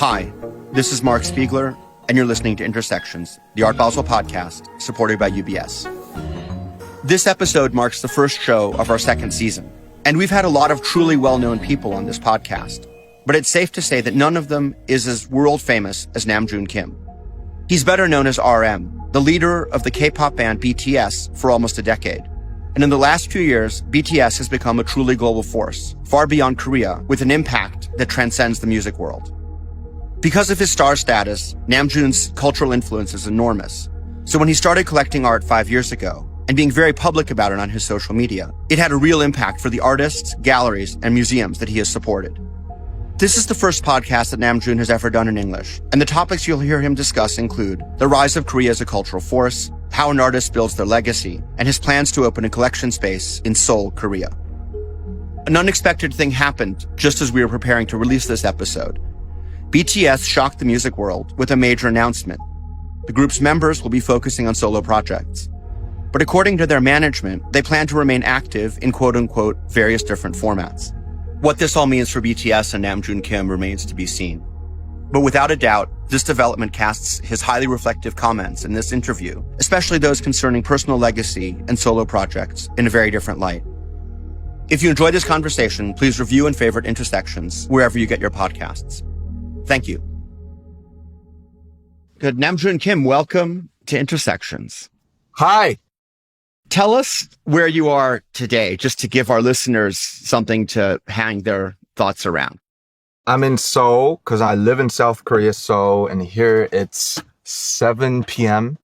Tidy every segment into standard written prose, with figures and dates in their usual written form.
Hi, this is Mark Spiegler, and you're listening to Intersections, the Art Basel podcast, supported by UBS. This episode marks the first show of our second season, and we've had a lot of truly well-known people on this podcast, but it's safe to say that none of them is as world-famous as Namjoon Kim. He's better known as RM, the leader of the K-pop band BTS for almost a decade. And in the last few years, BTS has become a truly global force, far beyond Korea, with an impact that transcends the music world. Because of his star status, Namjoon's cultural influence is enormous. So when he started collecting art 5 years ago, and being very public about it on his social media, it had a real impact for the artists, galleries, and museums that he has supported. This is the first podcast that Namjoon has ever done in English, and the topics you'll hear him discuss include the rise of Korea as a cultural force, how an artist builds their legacy, and his plans to open a collection space in Seoul, Korea. An unexpected thing happened just as we were preparing to release this episode. BTS shocked the music world with a major announcement. The group's members will be focusing on solo projects. But according to their management, they plan to remain active in quote-unquote various different formats. What this all means for BTS and Namjoon Kim remains to be seen. But without a doubt, this development casts his highly reflective comments in this interview, especially those concerning personal legacy and solo projects, in a very different light. If you enjoyed this conversation, please review and favorite Intersections wherever you get your podcasts. Thank you. Good. Namjoon Kim, welcome to Intersections. Hi. Tell us where you are today, just to give our listeners something to hang their thoughts around. I'm in Seoul because I live in South Korea, Seoul, and here it's 7 p.m.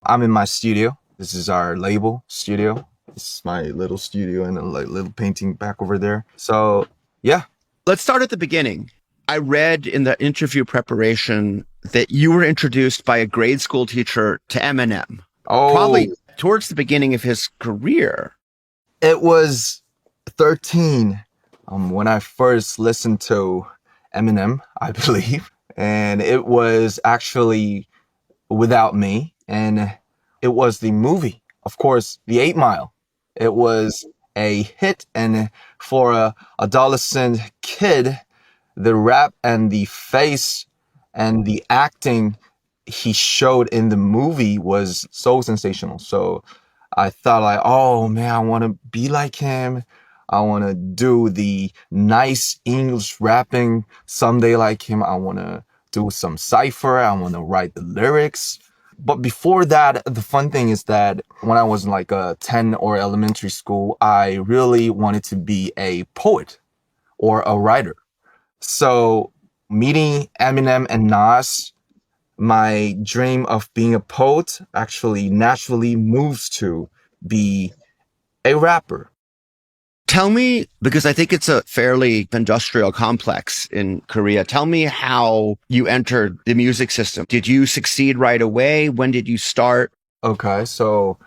I'm in my studio. This is our label studio. This is my little studio and a little painting back over there. So, yeah. Let's start at the beginning. I read in the interview preparation that you were introduced by a grade school teacher to Eminem. Oh. Probably towards the beginning of his career. It was 13 when I first listened to Eminem, I believe. And it was actually Without Me. And it was the movie, of course, The 8 Mile. It was a hit. And for a adolescent kid, the rap and the face and the acting he showed in the movie was so sensational. So I thought like, oh man, I want to be like him. I want to do the nice English rapping someday like him. I want to do some cypher. I want to write the lyrics. But before that, the fun thing is that when I was in like a 10 or elementary school, I really wanted to be a poet or a writer. So meeting Eminem and Nas, my dream of being a poet actually naturally moves to be a rapper. Tell me, because I think it's a fairly industrial complex in Korea, tell me how you entered the music system. Did you succeed right away? When did you start? Okay, so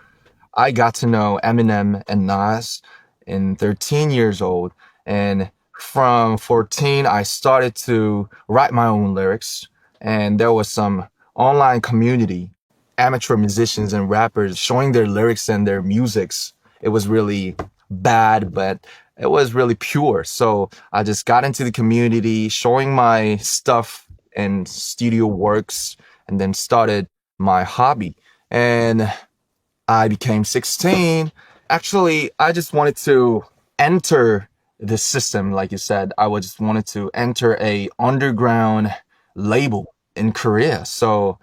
I got to know Eminem and Nas in 13 years old. And from 14, I started to write my own lyrics. And there was some online community, amateur musicians and rappers showing their lyrics and their musics. It was really bad, but it was really pure. So I just got into the community, showing my stuff and studio works, and then started my hobby. And I became 16. Actually, I just wanted to enter the system, like you said. I just wanted to enter a underground label in Korea. So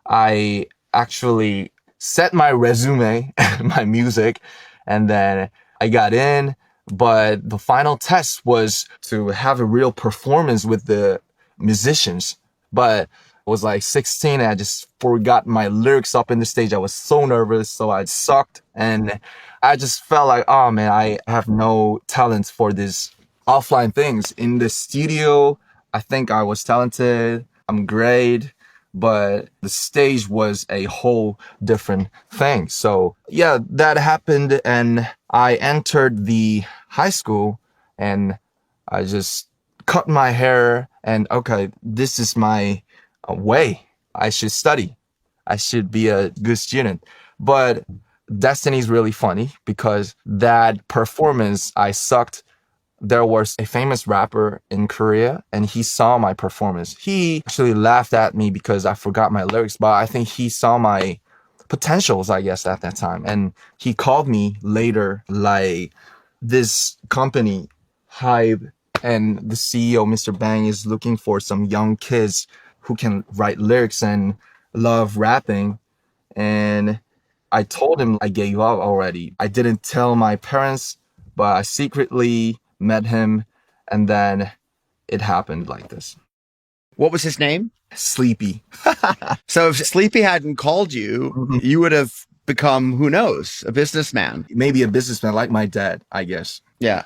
I actually set my resume, my music, and then I got in. But the final test was to have a real performance with the musicians. But I was like 16 and I just forgot my lyrics up in the stage. I was so nervous, so I sucked. And I just felt like, oh man, I have no talent for this offline things. In the studio, I think I was talented. I'm great. But the stage was a whole different thing. So yeah, that happened. And I entered the high school and I just cut my hair and okay, this is my way. I should study. I should be a good student. But destiny is really funny because that performance, I sucked there was a famous rapper in Korea and he saw my performance. He actually laughed at me because I forgot my lyrics, but I think he saw my potentials, I guess, at that time. And he called me later, like, this company, Hype, and the CEO, Mr. Bang, is looking for some young kids who can write lyrics and love rapping. And I told him I gave up already. I didn't tell my parents, but I secretly met him, and then it happened like this. What was his name? Sleepy. So if Sleepy hadn't called you, Mhm. you would have become, who knows, a businessman. Maybe a businessman like my dad, I guess. Yeah.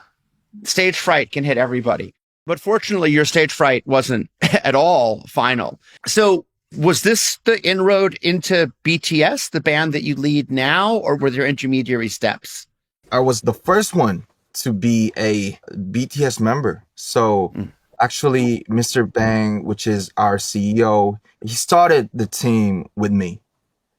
Stage fright can hit everybody. But fortunately, your stage fright wasn't at all final. So was this the inroad into BTS, the band that you lead now, or were there intermediary steps? I was the first one to be a BTS member. So actually, Mr. Bang, which is our CEO, he started the team with me.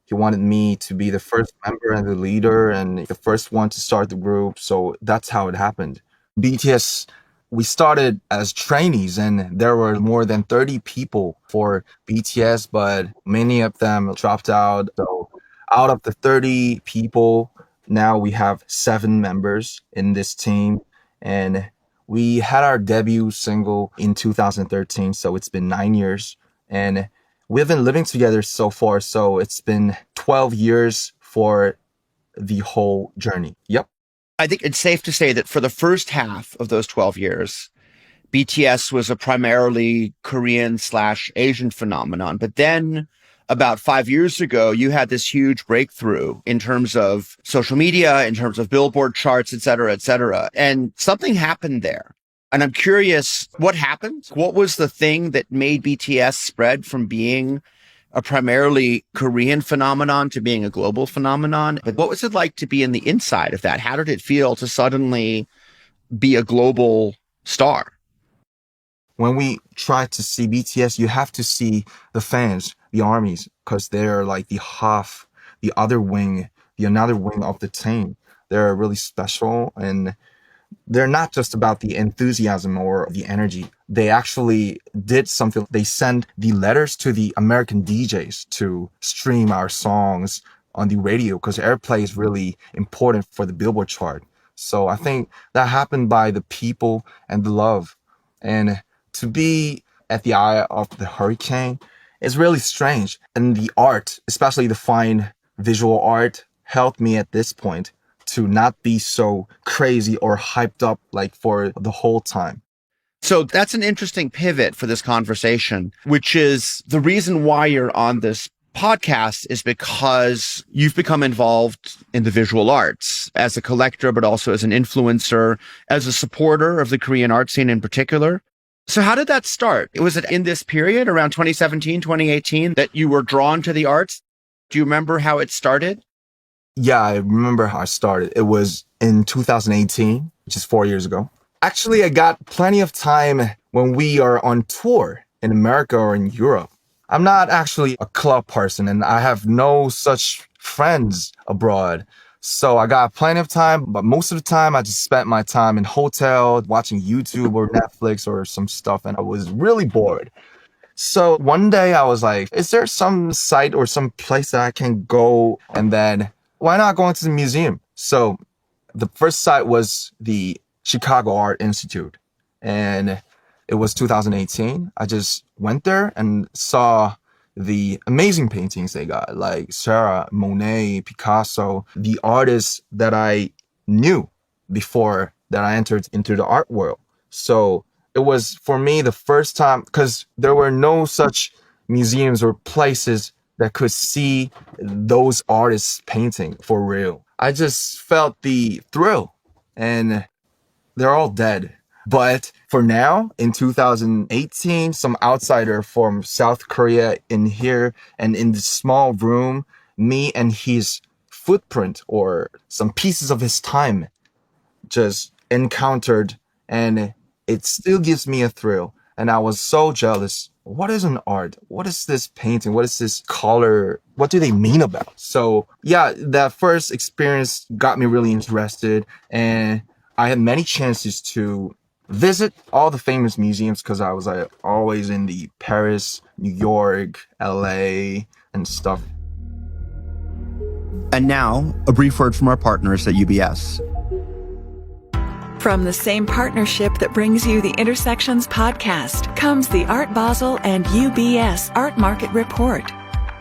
He wanted me to be the first member and the leader and the first one to start the group. So that's how it happened. BTS, we started as trainees and there were more than 30 people for BTS, but many of them dropped out. So out of the 30 people, now we have 7 members in this team. And we had our debut single in 2013. So it's been 9 years. And we've been living together so far. So it's been 12 years for the whole journey. Yep. I think it's safe to say that for the first half of those 12 years, BTS was a primarily Korean/Asian phenomenon. But then about 5 years ago, you had this huge breakthrough in terms of social media, in terms of Billboard charts, et cetera, et cetera. And something happened there. And I'm curious, what happened? What was the thing that made BTS spread from being a primarily Korean phenomenon to being a global phenomenon? But what was it like to be in the inside of that? How did it feel to suddenly be a global star? When we try to see BTS, you have to see the fans, the armies, because they're like the half, the other wing, the another wing of the team. They're really special and they're not just about the enthusiasm or the energy. They actually did something. They sent the letters to the American DJs to stream our songs on the radio because airplay is really important for the Billboard chart. So I think that happened by the people and the love. And to be at the eye of the hurricane is really strange. And the art, especially the fine visual art, helped me at this point to not be so crazy or hyped up like for the whole time. So that's an interesting pivot for this conversation, which is the reason why you're on this podcast is because you've become involved in the visual arts as a collector, but also as an influencer, as a supporter of the Korean art scene in particular. So how did that start? Was it in this period around 2017, 2018 that you were drawn to the arts? Do you remember how it started? Yeah, I remember how I started. It was in 2018, which is 4 years ago. Actually, I got plenty of time when we are on tour in America or in Europe. I'm not actually a club person and I have no such friends abroad. So I got plenty of time, but most of the time I just spent my time in hotel watching YouTube or Netflix or some stuff and I was really bored. So one day I was like, is there some site or some place that I can go? And then why not go into the museum? So the first site was the Chicago Art Institute. And it was 2018. I just went there and saw the amazing paintings they got, like Sarah, Monet, Picasso, the artists that I knew before that I entered into the art world. So it was for me the first time because there were no such museums or places that could see those artists painting for real. I just felt the thrill and they're all dead. But for now, in 2018, some outsider from South Korea in here and in this small room, me and his footprint or some pieces of his time just encountered and it still gives me a thrill. And I was so jealous. What is an art? What is this painting? What is this color? What do they mean about? So yeah, that first experience got me really interested and I had many chances to visit all the famous museums because I was always in the Paris, New York, LA, and stuff. And now, a brief word from our partners at UBS. From the same partnership that brings you the Intersections podcast comes the Art Basel and UBS Art Market Report.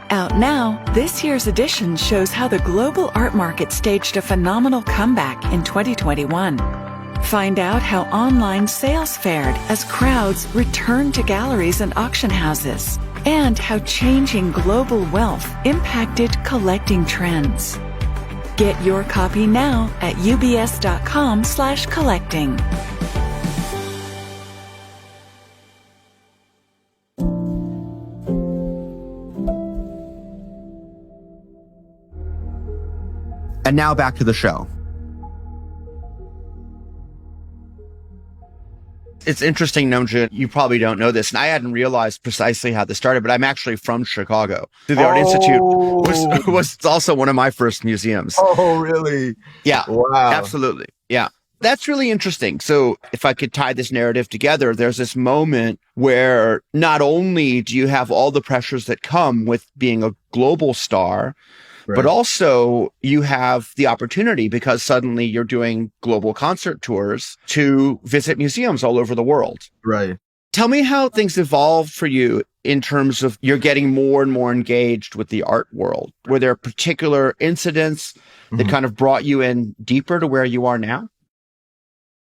Out now, this year's edition shows how the global art market staged a phenomenal comeback in 2021. Find out how online sales fared as crowds returned to galleries and auction houses, and how changing global wealth impacted collecting trends. Get your copy now at ubs.com/collecting. And now back to the show. It's interesting, Nonja, you probably don't know this, and I hadn't realized precisely how this started, but I'm actually from Chicago. The Art Institute was also one of my first museums. Oh, really? Yeah. Wow. Absolutely. Yeah. That's really interesting. So if I could tie this narrative together, there's this moment where not only do you have all the pressures that come with being a global star, Right. but also you have the opportunity because suddenly you're doing global concert tours to visit museums all over the world. Right. Tell me how things evolved for you in terms of you're getting more and more engaged with the art world. Were there particular incidents that kind of brought you in deeper to where you are now?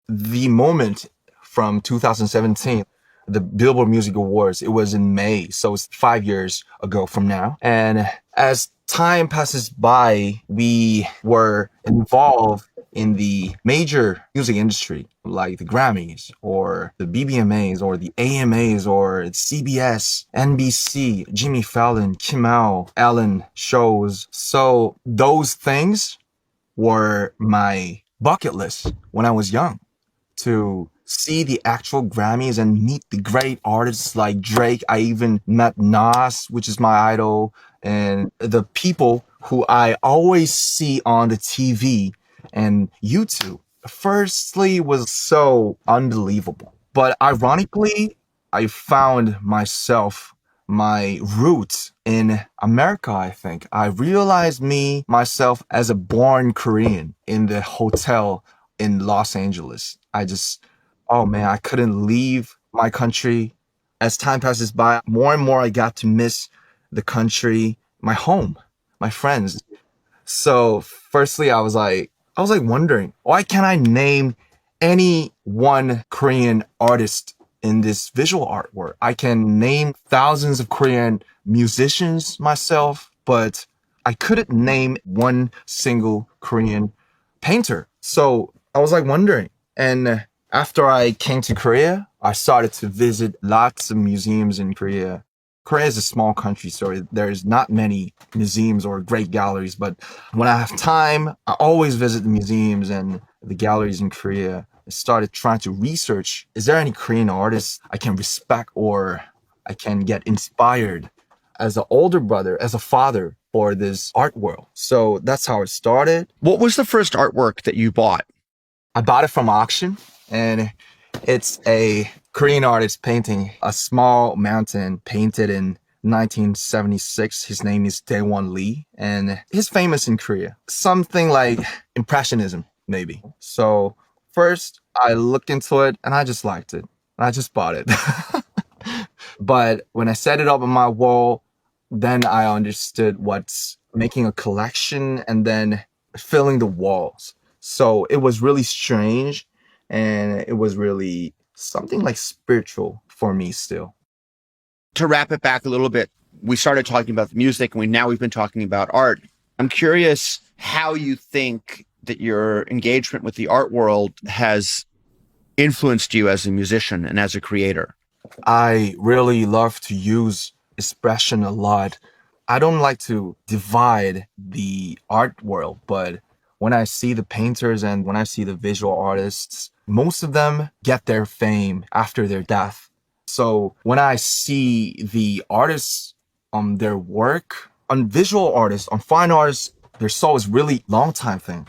The moment from 2017, the Billboard Music Awards, it was in May. So it's 5 years ago from now. And as time passes by, we were involved in the major music industry, like the Grammys or the BBMAs or the AMAs or CBS, NBC, Jimmy Fallon, Kimmel, Ellen shows. So those things were my bucket list when I was young, to see the actual Grammys and meet the great artists like Drake. I even met Nas, which is my idol, and the people who I always see on the TV and YouTube. Firstly, was so unbelievable. But ironically, I found my roots in America, I think. I realized myself as a born Korean in the hotel in Los Angeles. Oh man, I couldn't leave my country. As time passes by, more and more I got to miss the country, my home, my friends. So firstly, I was wondering, why can't I name any one Korean artist in this visual artwork? I can name thousands of Korean musicians myself, but I couldn't name one single Korean painter. So I was wondering. And after I came to Korea, I started to visit lots of museums in Korea. Korea is a small country, so there's not many museums or great galleries. But when I have time, I always visit the museums and the galleries in Korea. I started trying to research, is there any Korean artists I can respect or I can get inspired as an older brother, as a father for this art world? So that's how it started. What was the first artwork that you bought? I bought it from auction, and it's a Korean artist painting a small mountain painted in 1976. His name is Daewon Lee, and he's famous in Korea. Something like Impressionism, maybe. So first, I looked into it, and I just liked it. And I just bought it. But when I set it up on my wall, then I understood what's making a collection and then filling the walls. So it was really strange, and it was really something like spiritual for me still. To wrap it back a little bit, we started talking about the music and we've been talking about art. I'm curious how you think that your engagement with the art world has influenced you as a musician and as a creator. I really love to use expression a lot. I don't like to divide the art world, but when I see the painters and when I see the visual artists, most of them get their fame after their death. So when I see the artists on their work, on visual artists, on fine artists, their soul is really long time thing.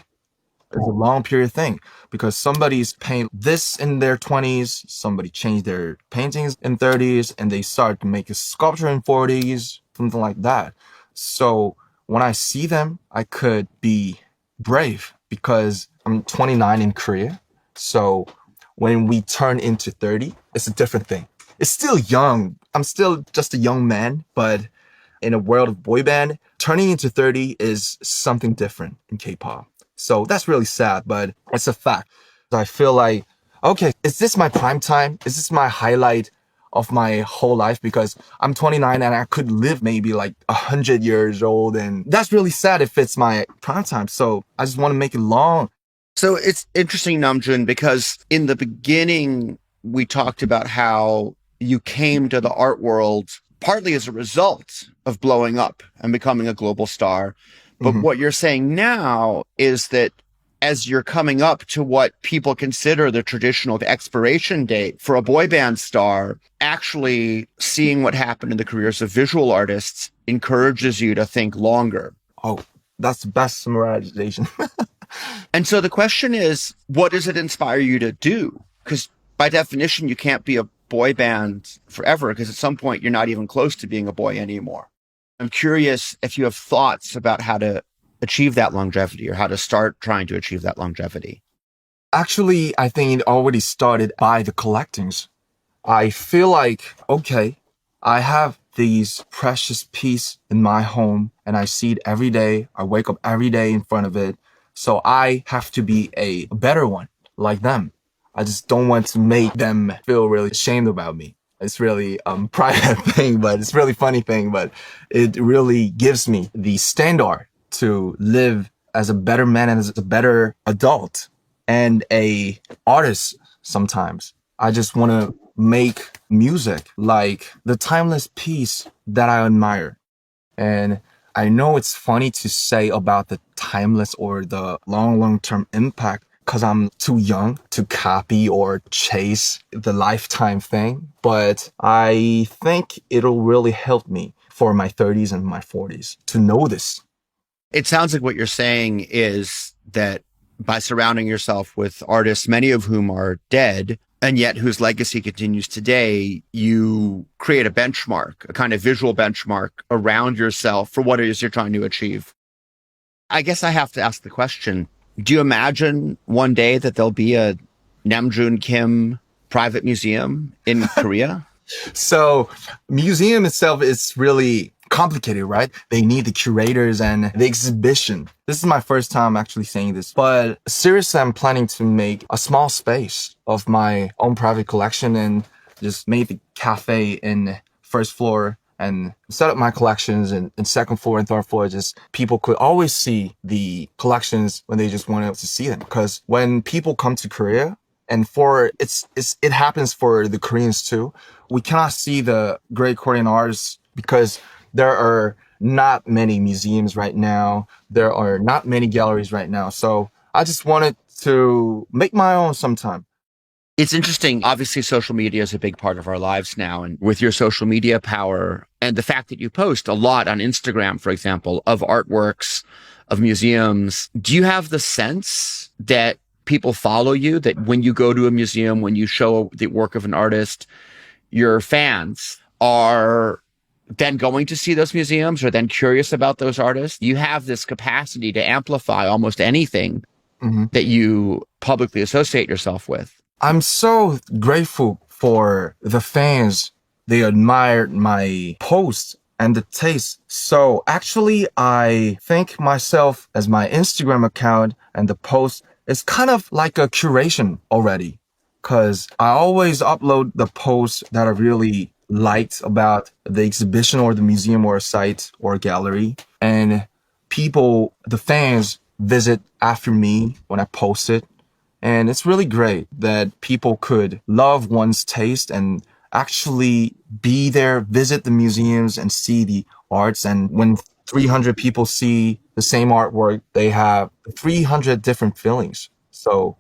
It's a long period thing because somebody's paint this in their 20s, somebody changed their paintings in 30s, and they start to make a sculpture in 40s, something like that. So when I see them, I could be brave because I'm 29 in Korea. So when we turn into 30, it's a different thing. It's still young. I'm still just a young man, but in a world of boy band, turning into 30 is something different in K-pop. So that's really sad, but it's a fact. I feel like, okay, is this my prime time? Is this my highlight of my whole life? Because I'm 29 and I could live maybe like 100 years old. And that's really sad if it's my prime time. So I just want to make it long. So it's interesting, Namjoon, because in the beginning, we talked about how you came to the art world partly as a result of blowing up and becoming a global star. But what you're saying now is that as you're coming up to what people consider the traditional expiration date for a boy band star, actually seeing what happened in the careers of visual artists encourages you to think longer. Oh, that's the best summarization. And so the question is, what does it inspire you to do? Because by definition, you can't be a boy band forever, because at some point you're not even close to being a boy anymore. I'm curious if you have thoughts about how to achieve that longevity or how to start trying to achieve that longevity. Actually, I think it already started by the collectings. I feel like, okay, I have these precious piece in my home and I see it every day. I wake up every day in front of it. So I have to be a better one like them. I just don't want to make them feel really ashamed about me. It's really private thing, but it's really funny thing, but it really gives me the standard to live as a better man and as a better adult and a artist sometimes. I just want to make music like the timeless piece that I admire. And I know it's funny to say about the timeless or the long-term impact because I'm too young to copy or chase the lifetime thing. But I think it'll really help me for my 30s and my 40s to know this. It sounds like what you're saying is that by surrounding yourself with artists, many of whom are dead, and yet whose legacy continues today, you create a benchmark, a kind of visual benchmark around yourself for what it is you're trying to achieve. I guess I have to ask the question, do you imagine one day that there'll be a Namjoon Kim private museum in Korea? So museum itself is really complicated, right? They need the curators and the exhibition. This is my first time actually saying this, but seriously, I'm planning to make a small space of my own private collection and just make the cafe in first floor and set up my collections in second floor and third floor. Just people could always see the collections when they just wanted to see them. Because when people come to Korea, and it happens for the Koreans too, we cannot see the great Korean artists because there are not many museums right now. There are not many galleries right now. So I just wanted to make my own sometime. It's interesting. Obviously, social media is a big part of our lives now. And with your social media power and the fact that you post a lot on Instagram, for example, of artworks, of museums, do you have the sense that people follow you, that when you go to a museum, when you show the work of an artist, your fans are then going to see those museums or then curious about those artists? You have this capacity to amplify almost anything that you publicly associate yourself with. I'm so grateful for the fans. They admired my posts and the taste. So actually, I think myself as my Instagram account and the post is kind of like a curation already. Cause I always upload the posts that I really liked about the exhibition or the museum or a site or a gallery. And people, the fans visit after me when I post it. And it's really great that people could love one's taste and actually be there, visit the museums and see the arts. And when 300 people see the same artwork, they have 300 different feelings. So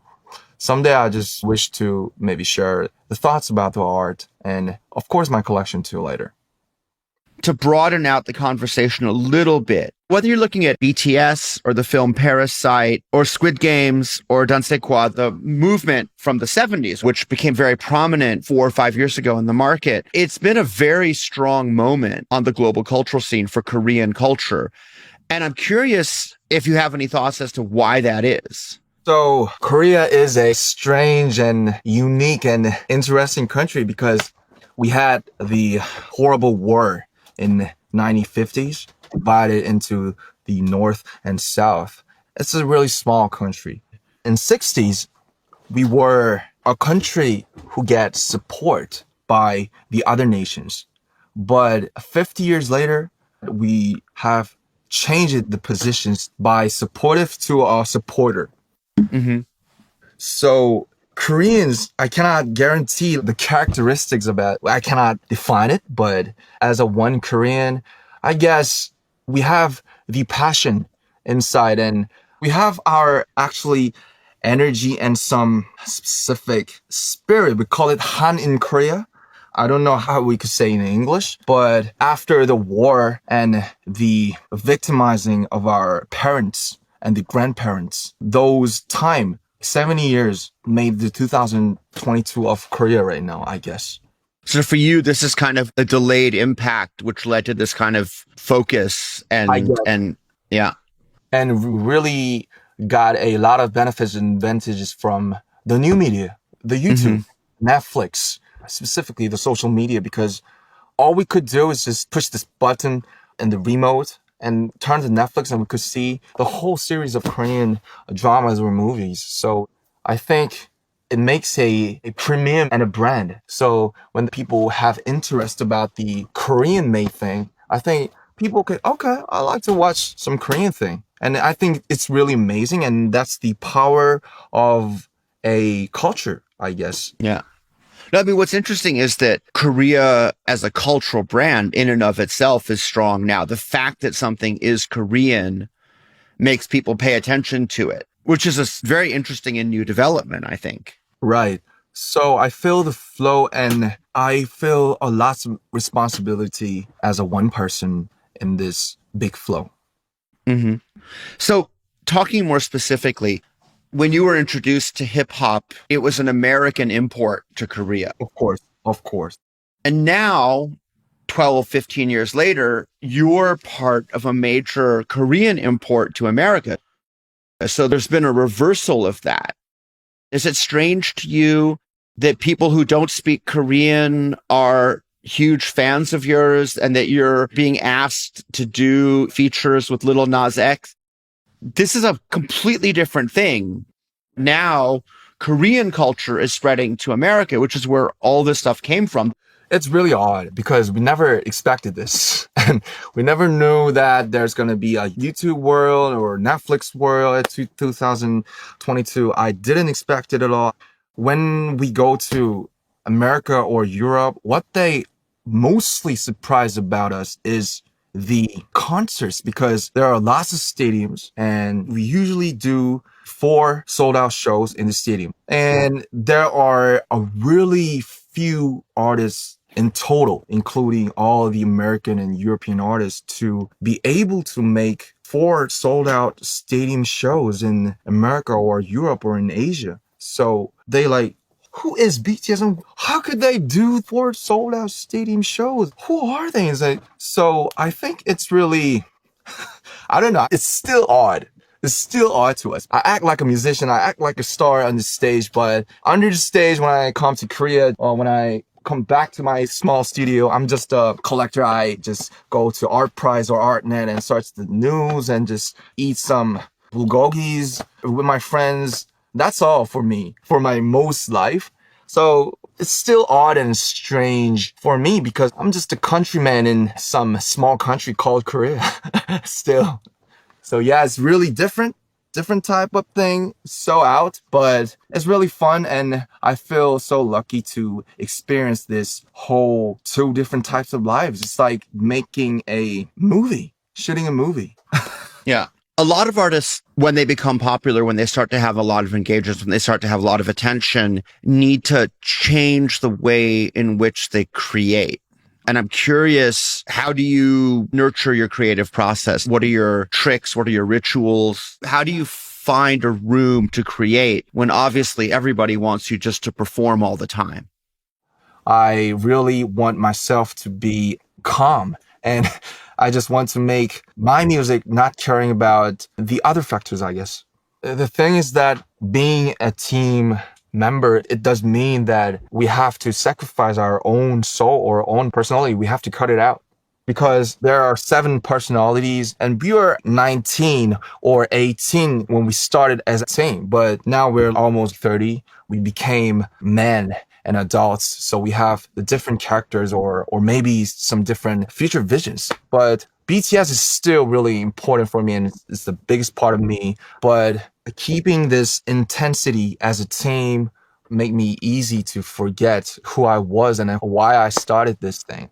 someday I just wish to maybe share the thoughts about the art and of course my collection too later. to broaden out the conversation a little bit, whether you're looking at BTS or the film Parasite or Squid Games or Danse Quoi, the movement from the 70s, which became very prominent 4 or 5 years ago in the market, it's been a very strong moment on the global cultural scene for Korean culture. And I'm curious if you have any thoughts as to why that is. So Korea is a strange and unique and interesting country because we had the horrible war in 1950s, divided into the North and South. It's a really small country. In 60s, we were a country who gets support by the other nations. But 50 years later, we have changed the positions by supportive to a supporter. Mm-hmm. So Koreans, I cannot guarantee the characteristics of it. I cannot define it, but as a one Korean, I guess we have the passion inside and we have our actually energy and some specific spirit. We call it Han in Korea. I don't know how we could say in English, but after the war and the victimizing of our parents and the grandparents, those time, 70 years made the 2022 of Korea right now, I guess. So for you, this is kind of the delayed impact, which led to this kind of focus and yeah. And really got a lot of benefits and advantages from the new media, the YouTube, Netflix, specifically the social media, because all we could do is just push this button in the remote and turn to Netflix and we could see the whole series of Korean dramas or movies. So I think it makes a premium and a brand. So when people have interest about the Korean made thing, I think people could, okay, I like to watch some Korean thing. And I think it's really amazing. And that's the power of a culture, I guess. Yeah. No, I mean, what's interesting is that Korea as a cultural brand in and of itself is strong now. The fact that something is Korean makes people pay attention to it, which is a very interesting and new development, I think. Right. So I feel the flow and I feel a lot of responsibility as a one person in this big flow. Mm-hmm. So talking more specifically, when you were introduced to hip hop, it was an American import to Korea. Of course. And now, 12, 15 years later, you're part of a major Korean import to America. So there's been a reversal of that. Is it strange to you that people who don't speak Korean are huge fans of yours and that you're being asked to do features with Lil Nas X? This is a completely different thing. Now, Korean culture is spreading to America, which is where all this stuff came from. It's really odd because we never expected this. And we never knew that there's going to be a YouTube world or Netflix world at 2022. I didn't expect it at all. When we go to America or Europe, what they mostly surprise about us is the concerts, because there are lots of stadiums and we usually do 4 sold out shows in the stadium. And there are a really few artists in total, including all the American and European artists, to be able to make 4 sold out stadium shows in America or Europe or in Asia. So they like, who is BTS and how could they do 4 sold out stadium shows? Who are they? So I think it's really, I don't know. It's still odd. It's still odd to us. I act like a musician. I act like a star on the stage, but under the stage, when I come to Korea or when I come back to my small studio, I'm just a collector. I just go to Art Prize or ArtNet and search the news and just eat some bulgogis with my friends. That's all for me, for my most life. So it's still odd and strange for me because I'm just a countryman in some small country called Korea still. So yeah, it's really different type of thing, so out, but it's really fun. And I feel so lucky to experience this whole 2 different types of lives. It's like making a movie, shooting a movie. Yeah. A lot of artists, when they become popular, when they start to have a lot of engagements, when they start to have a lot of attention, need to change the way in which they create. And I'm curious, how do you nurture your creative process? What are your tricks? What are your rituals? How do you find a room to create when obviously everybody wants you just to perform all the time? I really want myself to be calm, and I just want to make my music, not caring about the other factors, I guess. The thing is that being a team member, it does mean that we have to sacrifice our own soul or own personality. We have to cut it out because there are 7 personalities and we were 19 or 18 when we started as a team, but now we're almost 30. We became men and adults. So we have the different characters or maybe some different future visions. But BTS is still really important for me and it's the biggest part of me. But keeping this intensity as a team make me easy to forget who I was and why I started this thing.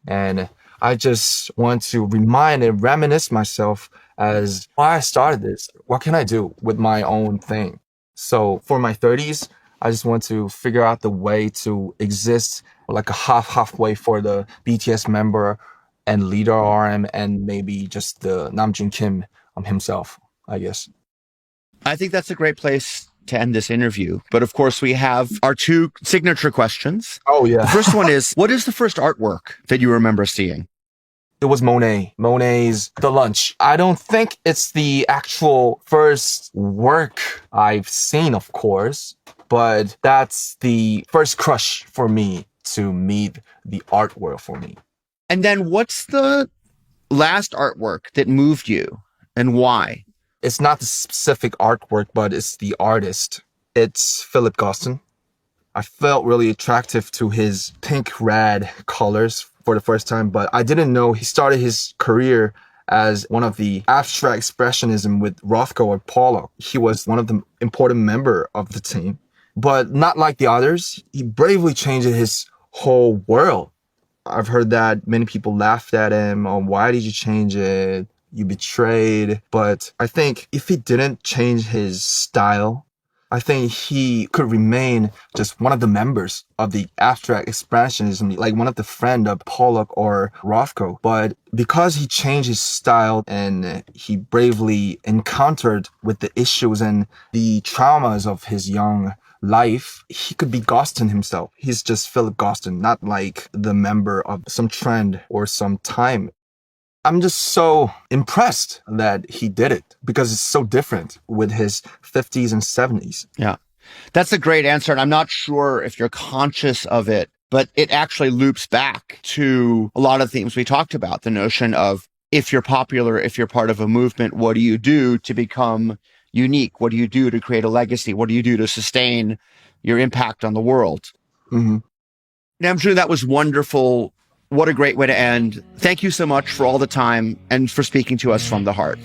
And I just want to remind and reminisce myself as why I started this. What can I do with my own thing? So for my 30s, I just want to figure out the way to exist like a halfway for the BTS member and leader RM and maybe just the Namjoon Kim himself, I guess. I think that's a great place to end this interview. But of course, we have our 2 signature questions. Oh, yeah. The first one is, what is the first artwork that you remember seeing? It was Monet. Monet's The Lunch. I don't think it's the actual first work I've seen, of course, but that's the first crush for me to meet the artwork for me. And then what's the last artwork that moved you and why? It's not the specific artwork, but it's the artist. It's Philip Gostin. I felt really attractive to his pink-red colors for the first time, but I didn't know he started his career as one of the abstract expressionism with Rothko or Pollock. He was one of the important member of the team, but not like the others. He bravely changed his whole world. I've heard that many people laughed at him. Oh, why did you change it? You betrayed. But I think if he didn't change his style, I think he could remain just one of the members of the abstract expressionism, like one of the friend of Pollock or Rothko. But because he changed his style and he bravely encountered with the issues and the traumas of his young life, he could be Gostin himself. He's just Philip Gostin, not like the member of some trend or some time. I'm just so impressed that he did it because it's so different with his 50s and 70s. Yeah, that's a great answer. And I'm not sure if you're conscious of it, but it actually loops back to a lot of themes we talked about. The notion of if you're popular, if you're part of a movement, what do you do to become unique? What do you do to create a legacy? What do you do to sustain your impact on the world? Mm-hmm. Namjoon, that was wonderful. What a great way to end. Thank you so much for all the time and for speaking to us from the heart.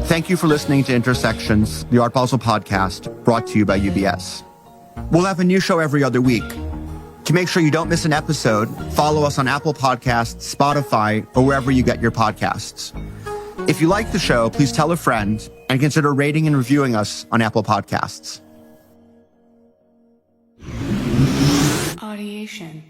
Thank you for listening to Intersections, the Art Basel podcast, brought to you by UBS. We'll have a new show every other week. To make sure you don't miss an episode, follow us on Apple Podcasts, Spotify, or wherever you get your podcasts. If you like the show, please tell a friend and consider rating and reviewing us on Apple Podcasts. Audiation.